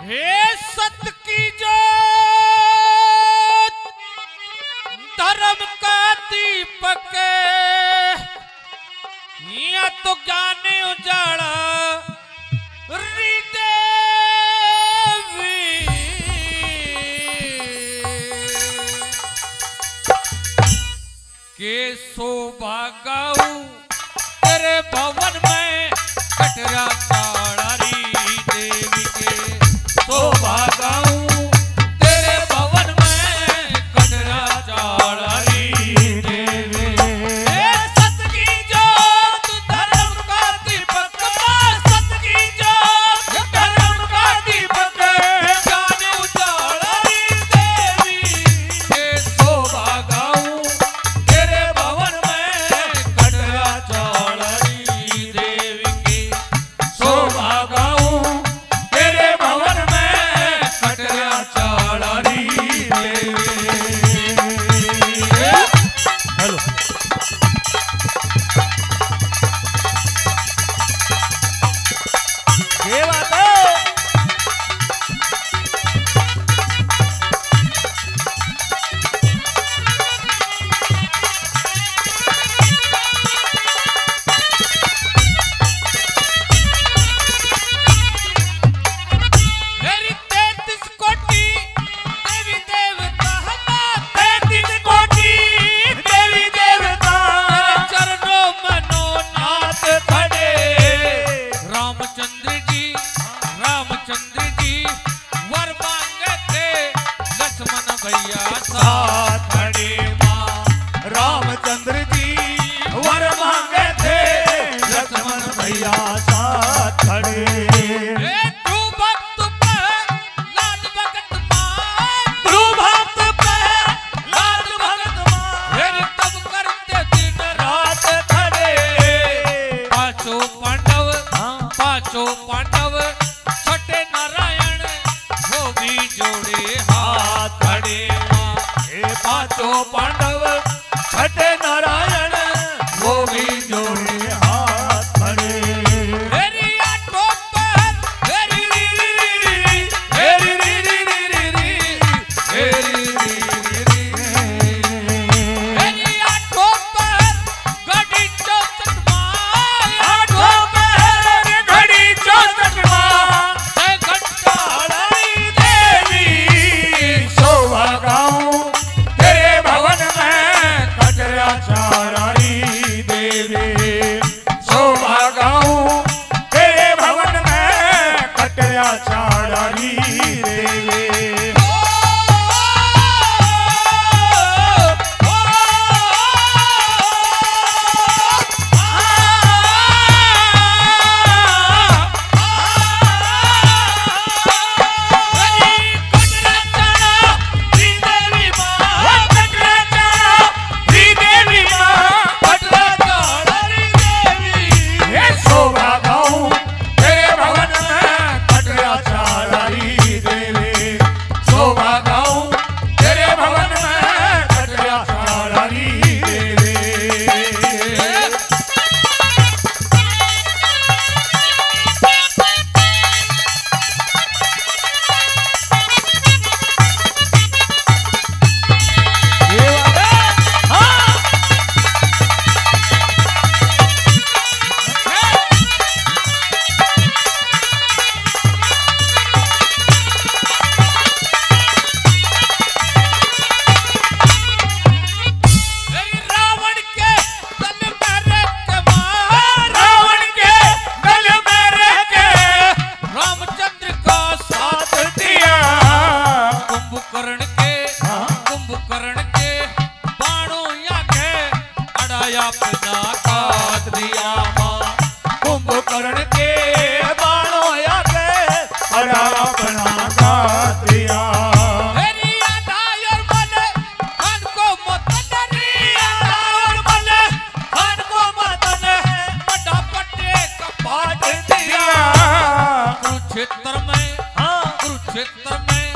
हे सत की जोत धर्म का दीपक या तो ज्ञान उजाला के शोभा गाऊ तेरे भवन में कटरा ताड़ी देवी के शोभा गाऊ तेरे भवन में कटरा ताड़ी देवी सत की जोत धर्म का दीपक सत की जोत धर्म का दीपक ज्ञान उजाड़ी देवी के शोभा गाऊ रामचंद्र जी वर मांगे थे लक्ष्मण भैया साथ खड़े तू भक्त पे लाल भगत तू भक्त पे लाल भगत फिर तब करते दिन रात खड़े पांचों पांडव छठे नारायण वो भी जोड़े हाथ खड़े पांचों पांडव छठे नारायण वो भी जोड़े हाथ खड़े कुंभकर्ण के बाणों या के अपना काट दिया कुरुक्षेत्र में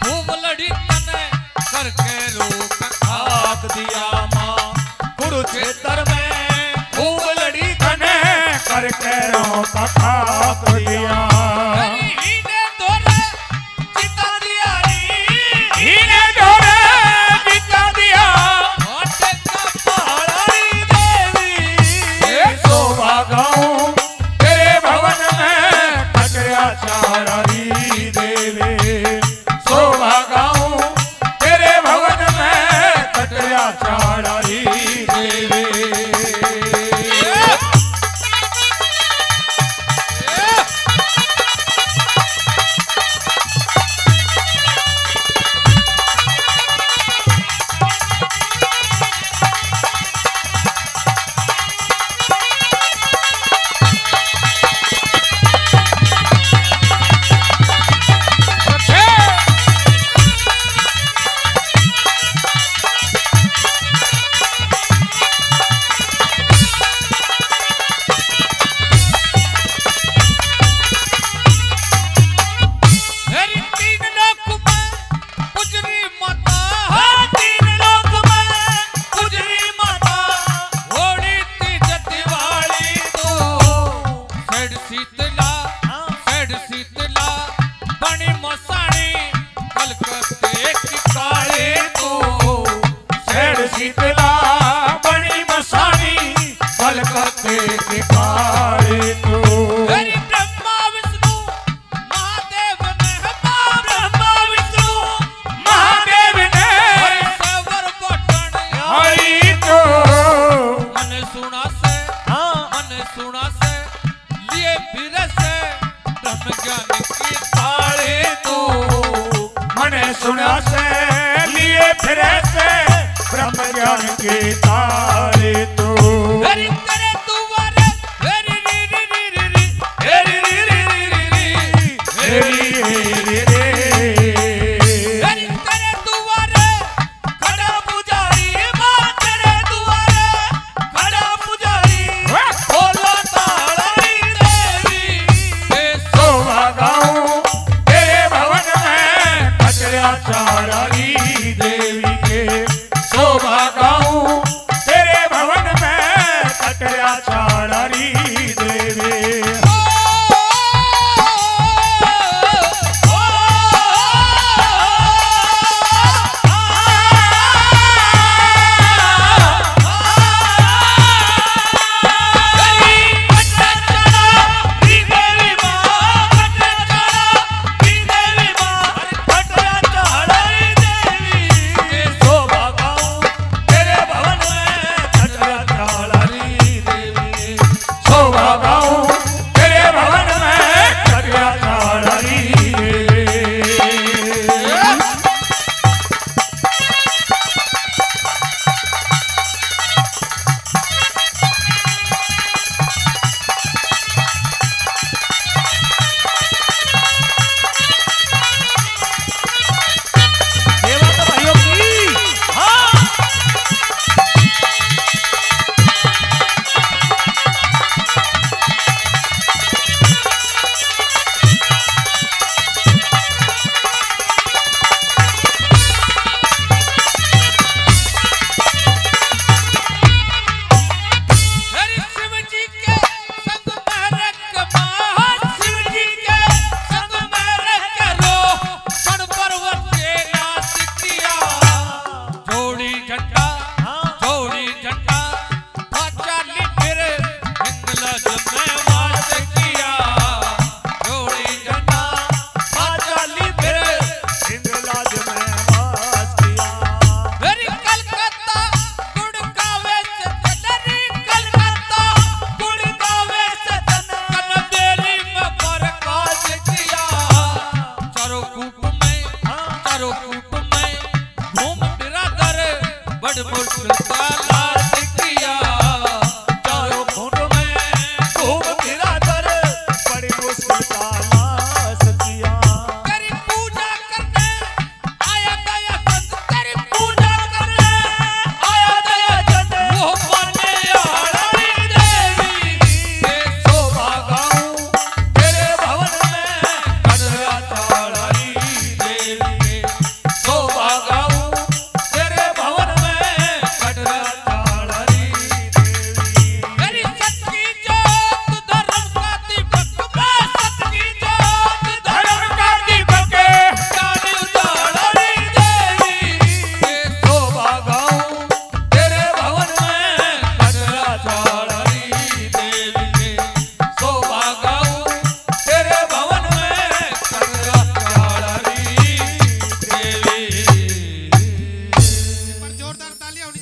खूब लड़ी तने करके रोक खाक दिया माँ कुरुक्षेत्र में खूब लड़ी तने करके रोक खाक दिया शीतला बड़ी मसानी कलकत्ते के काले तो हरि ब्रह्मा विष्णु महादेव ने ब्रह्मा विष्णु महादेव ने सवर बटन हरि तो मन सुना से लिए फिर से ब्रह्म ज्ञान की ताले तू मने सुना से लिए फिर से ब्रह्म ज्ञान के तारे तो हरि तेरे दुआरे हरि री री री री री हरि री री री री री हरि हरि रे हरि तेरे दुआरे खड़ा पुजारी मां तेरे दुआरे खड़ा पुजारी बोलो ताड़ी देवी हे शोभा गाऊं तेरे भवन में कचरा चारारी देवी के शोभा गाऊं तेरे भवन में कचरा चारारी देवी बड़ मुश्किल